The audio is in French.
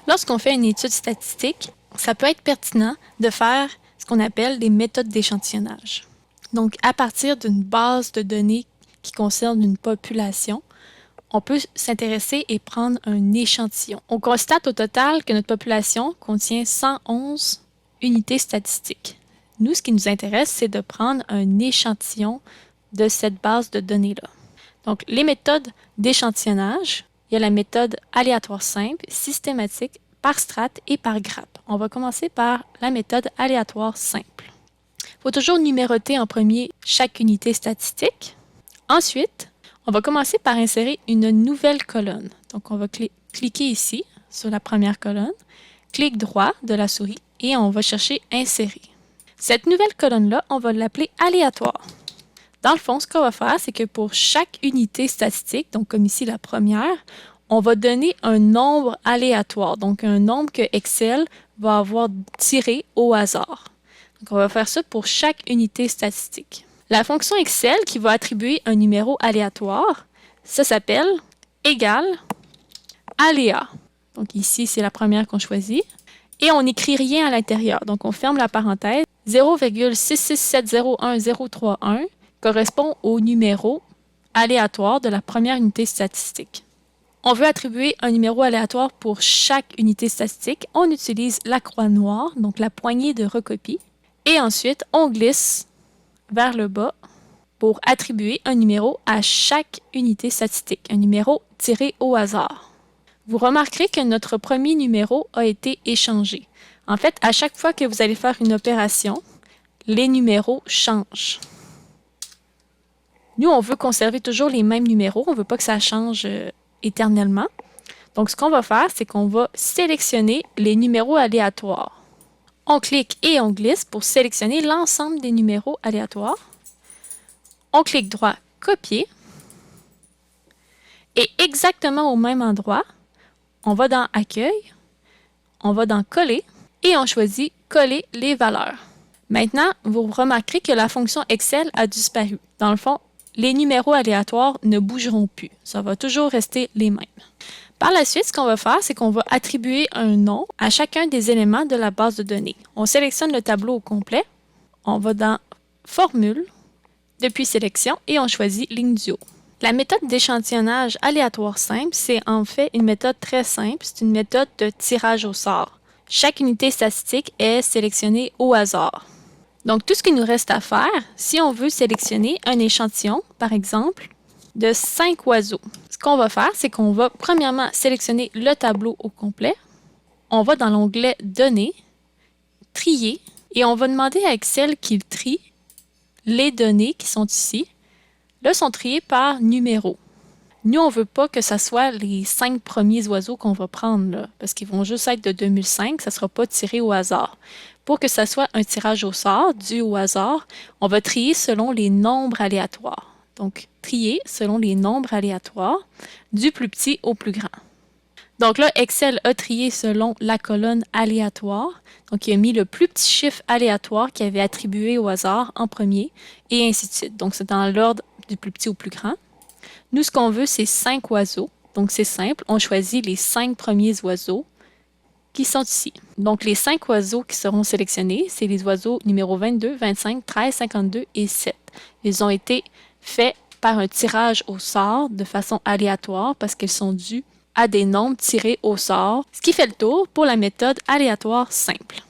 Lorsqu'on fait une étude statistique, ça peut être pertinent de faire ce qu'on appelle des méthodes d'échantillonnage. Donc, à partir d'une base de données qui concerne une population, on peut s'intéresser et prendre un échantillon. On constate au total que notre population contient 111 unités statistiques. Nous, ce qui nous intéresse, c'est de prendre un échantillon de cette base de données-là. Donc, les méthodes d'échantillonnage, il y a la méthode aléatoire simple, systématique, par strate et par grappe. On va commencer par la méthode aléatoire simple. Il faut toujours numéroter en premier chaque unité statistique. Ensuite, on va commencer par insérer une nouvelle colonne. Donc, on va cliquer ici sur la première colonne, clic droit de la souris et on va chercher Insérer. Cette nouvelle colonne-là, on va l'appeler aléatoire. Dans le fond, ce qu'on va faire, c'est que pour chaque unité statistique, donc comme ici la première, on va donner un nombre aléatoire, donc un nombre que Excel va avoir tiré au hasard. Donc, on va faire ça pour chaque unité statistique. La fonction Excel qui va attribuer un numéro aléatoire, ça s'appelle égale aléa. Donc ici, c'est la première qu'on choisit. Et on n'écrit rien à l'intérieur. Donc on ferme la parenthèse. 0,66701,031 correspond au numéro aléatoire de la première unité statistique. On veut attribuer un numéro aléatoire pour chaque unité statistique. On utilise la croix noire, donc la poignée de recopie. Et ensuite, on glisse vers le bas pour attribuer un numéro à chaque unité statistique, un numéro tiré au hasard. Vous remarquerez que notre premier numéro a été échangé. En fait, à chaque fois que vous allez faire une opération, les numéros changent. Nous, on veut conserver toujours les mêmes numéros, on ne veut pas que ça change éternellement. Donc, ce qu'on va faire, c'est qu'on va sélectionner les numéros aléatoires. On clique et on glisse pour sélectionner l'ensemble des numéros aléatoires. On clique droit, copier. Et exactement au même endroit, on va dans Accueil, on va dans Coller et on choisit Coller les valeurs. Maintenant, vous remarquerez que la fonction Excel a disparu. Dans le fond, les numéros aléatoires ne bougeront plus. Ça va toujours rester les mêmes. Par la suite, ce qu'on va faire, c'est qu'on va attribuer un nom à chacun des éléments de la base de données. On sélectionne le tableau au complet, on va dans Formule, depuis Sélection et on choisit Ligne du haut. La méthode d'échantillonnage aléatoire simple, c'est en fait une méthode très simple, c'est une méthode de tirage au sort. Chaque unité statistique est sélectionnée au hasard. Donc, tout ce qu'il nous reste à faire, si on veut sélectionner un échantillon, par exemple, de 5 oiseaux, ce qu'on va faire, c'est qu'on va premièrement sélectionner le tableau au complet. On va dans l'onglet Données, Trier, et on va demander à Excel qu'il trie les données qui sont ici. Là, sont triées par numéro. Nous, on ne veut pas que ce soit les 5 premiers oiseaux qu'on va prendre, là, parce qu'ils vont juste être de 2005, ça ne sera pas tiré au hasard. Pour que ça soit un tirage au sort dû au hasard, on va trier selon les nombres aléatoires. Donc, trier selon les nombres aléatoires, du plus petit au plus grand. Donc là, Excel a trié selon la colonne aléatoire. Donc, il a mis le plus petit chiffre aléatoire qu'il avait attribué au hasard en premier, et ainsi de suite. Donc, c'est dans l'ordre du plus petit au plus grand. Nous, ce qu'on veut, c'est 5 oiseaux. Donc, c'est simple. On choisit les 5 premiers oiseaux qui sont ici. Donc, les 5 oiseaux qui seront sélectionnés, c'est les oiseaux numéro 22, 25, 13, 52 et 7. Ils ont été faits par un tirage au sort de façon aléatoire parce qu'ils sont dus à des nombres tirés au sort, ce qui fait le tour pour la méthode aléatoire simple.